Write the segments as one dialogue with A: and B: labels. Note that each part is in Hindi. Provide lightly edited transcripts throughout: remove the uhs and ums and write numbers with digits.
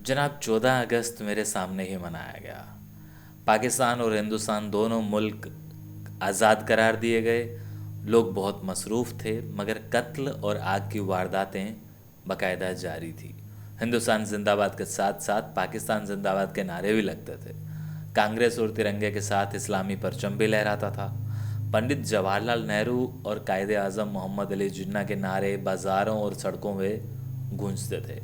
A: जनाब 14 अगस्त मेरे सामने ही मनाया गया। पाकिस्तान और हिंदुस्तान दोनों मुल्क आज़ाद करार दिए गए। लोग बहुत मसरूफ़ थे मगर कत्ल और आग की वारदातें बाकायदा जारी थी। हिंदुस्तान जिंदाबाद के साथ साथ पाकिस्तान जिंदाबाद के नारे भी लगते थे। कांग्रेस और तिरंगे के साथ इस्लामी परचम भी लहराता था। पंडित जवाहरलाल नेहरू और कायदे आज़म मोहम्मद अली जिन्ना के नारे बाज़ारों और सड़कों में गूंजते थे।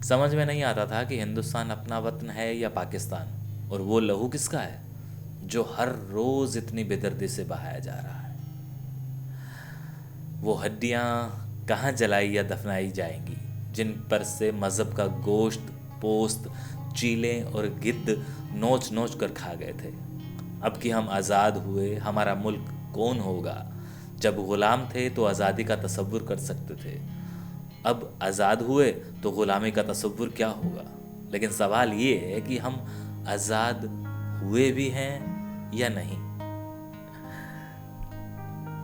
A: समझ में नहीं आता था कि हिंदुस्तान अपना वतन है या पाकिस्तान, और वो लहू किसका है जो हर रोज़ इतनी बेदर्दी से बहाया जा रहा है। वो हड्डियाँ कहाँ जलाई या दफनाई जाएंगी जिन पर से मज़हब का गोश्त, पोस्त, चीलें और गिद्ध नोच नोच कर खा गए थे। अब कि हम आज़ाद हुए, हमारा मुल्क कौन होगा? जब ग़ुलाम थे तो आज़ादी का तसव्वुर कर सकते थे, अब आज़ाद हुए तो ग़ुलामी का तसव्वुर क्या होगा? लेकिन सवाल ये है कि हम आज़ाद हुए भी हैं या नहीं।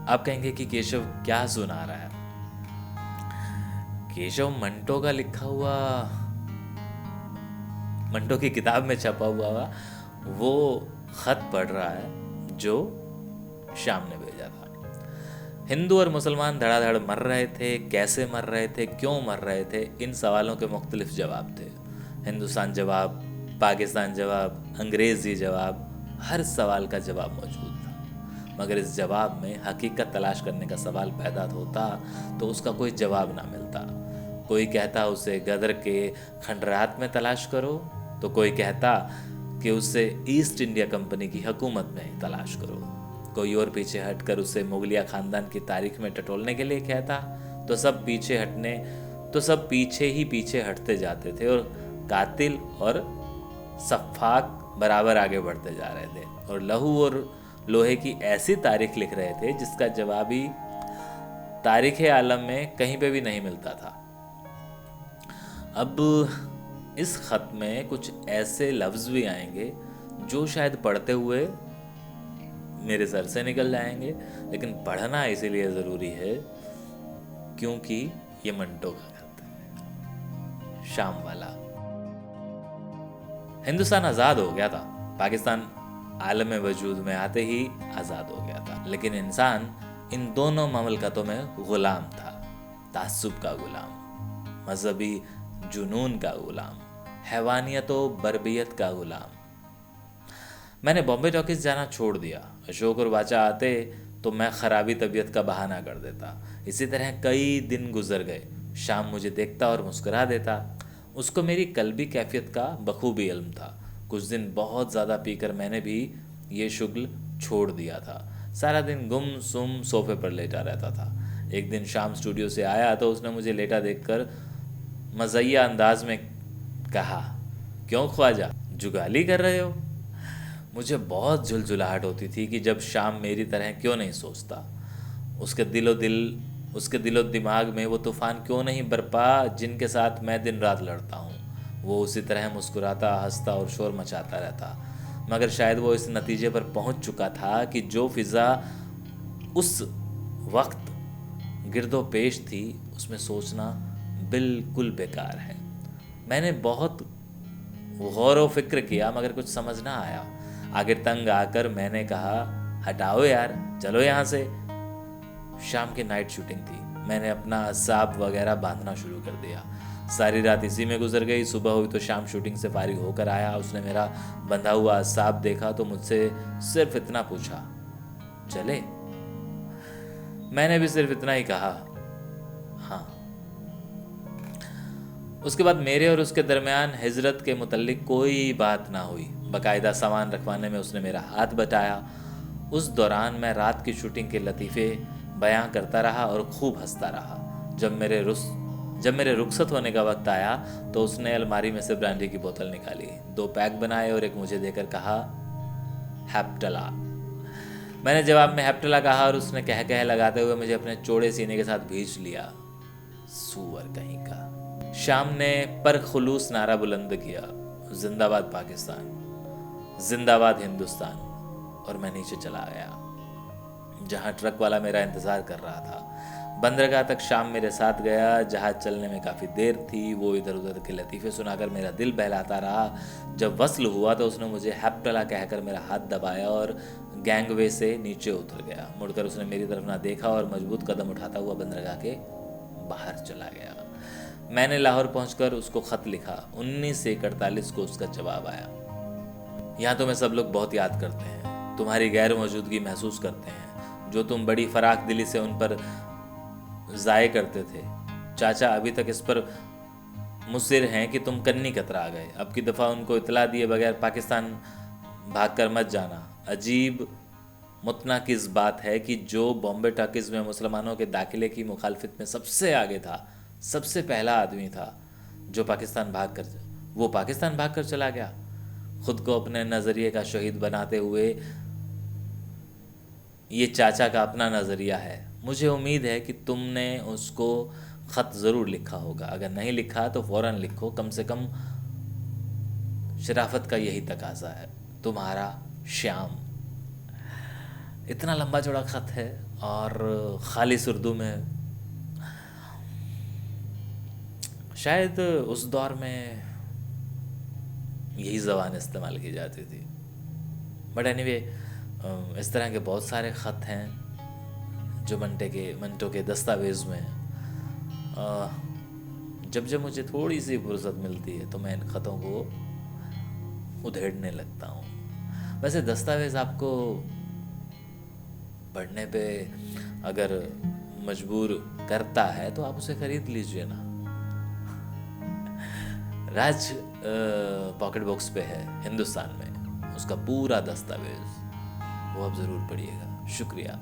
A: आप कहेंगे कि केशव क्या सुना रहा है? केशव मंटो का लिखा हुआ, मंटो की किताब में छपा हुआ वो खत पढ़ रहा है जो शाम ने भेजा था। हिंदू और मुसलमान धड़ाधड़ मर रहे थे, कैसे मर रहे थे, क्यों मर रहे थे, इन सवालों के मुख्तलिफ जवाब थे। हिंदुस्तान जवाब, पाकिस्तान जवाब, अंग्रेज़ी जवाब, हर सवाल का जवाब मौजूद था। मगर इस जवाब में हकीकत तलाश करने का सवाल पैदा होता तो उसका कोई जवाब ना मिलता। कोई कहता उसे गदर के खंडरात में तलाश करो, तो कोई कहता कि उसे ईस्ट इंडिया कंपनी की हुकूमत में तलाश करो। कोई और पीछे हटकर उसे मुगलिया ख़ानदान की तारीख में टटोलने के लिए कहता, तो सब पीछे ही पीछे हटते जाते थे और कातिल और सफ़ाक बराबर आगे बढ़ते जा रहे थे और लहू और लोहे की ऐसी तारीख लिख रहे थे जिसका जवाबी तारीख आलम में कहीं पे भी नहीं मिलता था। अब इस ख़त में कुछ ऐसे लफ्ज़ भी आएंगे जो शायद पढ़ते हुए मेरे सर से निकल जाएंगे, लेकिन पढ़ना इसीलिए ज़रूरी है क्योंकि ये मंटो का खत है, शाम वाला। हिंदुस्तान आज़ाद हो गया था, पाकिस्तान आलम वजूद में आते ही आज़ाद हो गया था, लेकिन इंसान इन दोनों ममलकतों में ग़ुलाम था। तासुब का ग़ुलाम, मजहबी जुनून का ग़ुलाम, हैवानियत व बर्बियत का ग़ुलाम। मैंने बॉम्बे टॉकीज जाना छोड़ दिया। अशोक और वाचा आते तो मैं ख़राबी तबीयत का बहाना कर देता। इसी तरह कई दिन गुजर गए। शाम मुझे देखता और मुस्कुरा देता। उसको मेरी कल्बी कैफियत का बखूबी इल्म था। कुछ दिन बहुत ज़्यादा पीकर मैंने भी ये शुगल छोड़ दिया था। सारा दिन गुम सुम सोफे पर लेटा रहता था। एक दिन शाम स्टूडियो से आया तो उसने मुझे लेटा देखकर मज़ैया अंदाज में कहा, क्यों ख्वाजा, जुगाली कर रहे हो? मुझे बहुत झुलझुलाहट होती थी कि जब शाम मेरी तरह क्यों नहीं सोचता। उसके दिलो दिमाग में वो तूफ़ान क्यों नहीं बरपा जिनके साथ मैं दिन रात लड़ता हूँ। वो उसी तरह मुस्कुराता, हंसता और शोर मचाता रहता। मगर शायद वो इस नतीजे पर पहुँच चुका था कि जो फ़िज़ा उस वक्त गिरदो पेश थी उसमें सोचना बिल्कुल बेकार है। मैंने बहुत गौर व फिक्र किया मगर कुछ समझ ना आया। आखिर तंग आकर मैंने कहा, हटाओ यार, चलो यहाँ से। शाम की नाइट शूटिंग थी। मैंने अपना असाब वगैरह बांधना शुरू कर दिया। सारी रात इसी में गुजर गई। सुबह हुई तो शाम शूटिंग से फारिग होकर आया। उसने मेरा बंधा हुआ असाब देखा तो मुझसे सिर्फ इतना पूछा, चले? मैंने भी सिर्फ इतना ही कहा, हाँ। उसके बाद मेरे और उसके दरमियान हिजरत के मुतल्लिक कोई बात ना हुई। बाकायदा सामान रखवाने में उसने मेरा हाथ बटाया। उस दौरान मैं रात की शूटिंग के लतीफ़े बयां करता रहा और खूब हंसता रहा। जब मेरे रुखसत होने का वक्त आया तो उसने अलमारी में से ब्रांडी की बोतल निकाली, 2 पैक बनाए और एक मुझे देकर कहा, हैप्टला। मैंने जवाब में हैप्टला कहा और उसने कह लगाते हुए मुझे अपने चौड़े सीने के साथ भींच लिया। सूअर कहीं का। शाम ने पर खुलूस नारा बुलंद किया, जिंदाबाद पाकिस्तान, जिंदाबाद हिंदुस्तान, और मैं नीचे चला गया जहां ट्रक वाला मेरा इंतज़ार कर रहा था। बंदरगाह तक शाम मेरे साथ गया। जहाज चलने में काफ़ी देर थी। वो इधर उधर के लतीफ़े सुनाकर मेरा दिल बहलाता रहा। जब वस्ल हुआ तो उसने मुझे हैप्टला कहकर मेरा हाथ दबाया और गैंगवे से नीचे उतर गया। मुड़कर उसने मेरी तरफ ना देखा और मजबूत कदम उठाता हुआ बंदरगाह के बाहर चला गया। मैंने लाहौर पहुंचकर उसको ख़त लिखा। 19:48 को उसका जवाब आया। यहाँ तुम्हें सब लोग बहुत याद करते हैं, तुम्हारी गैर मौजूदगी महसूस करते हैं, जो तुम बड़ी फराख दिली से उन पर ज़ाये करते थे। चाचा अभी तक इस पर मुसिर हैं कि तुम कन्नी कतरा गए। अब की दफ़ा उनको इतला दिए बगैर पाकिस्तान भागकर मत जाना। अजीब मुतनाकिज़ बात है कि जो बॉम्बे टॉकीज़ में मुसलमानों के दाखिले की मुखालफत में सबसे आगे था, सबसे पहला आदमी था जो पाकिस्तान भाग कर चला गया। खुद को अपने नज़रिए का शहीद बनाते हुए ये चाचा का अपना नज़रिया है। मुझे उम्मीद है कि तुमने उसको ख़त ज़रूर लिखा होगा। अगर नहीं लिखा तो फ़ौरन लिखो, कम से कम शराफत का यही तकाजा है। तुम्हारा श्याम। इतना लंबा चौड़ा ख़त है और खालिस उर्दू में। शायद उस दौर में यही ज़बान इस्तेमाल की जाती थी। बट एनीवे, इस तरह के बहुत सारे ख़त हैं जो मंटो के दस्तावेज़ में। जब जब मुझे थोड़ी सी फुर्सत मिलती है तो मैं इन ख़तों को उधेड़ने लगता हूँ। वैसे दस्तावेज़ आपको पढ़ने पे अगर मजबूर करता है तो आप उसे ख़रीद लीजिए ना। राज पॉकेट बॉक्स पे है हिंदुस्तान में, उसका पूरा दस्तावेज़, वो आप ज़रूर पढ़िएगा। शुक्रिया।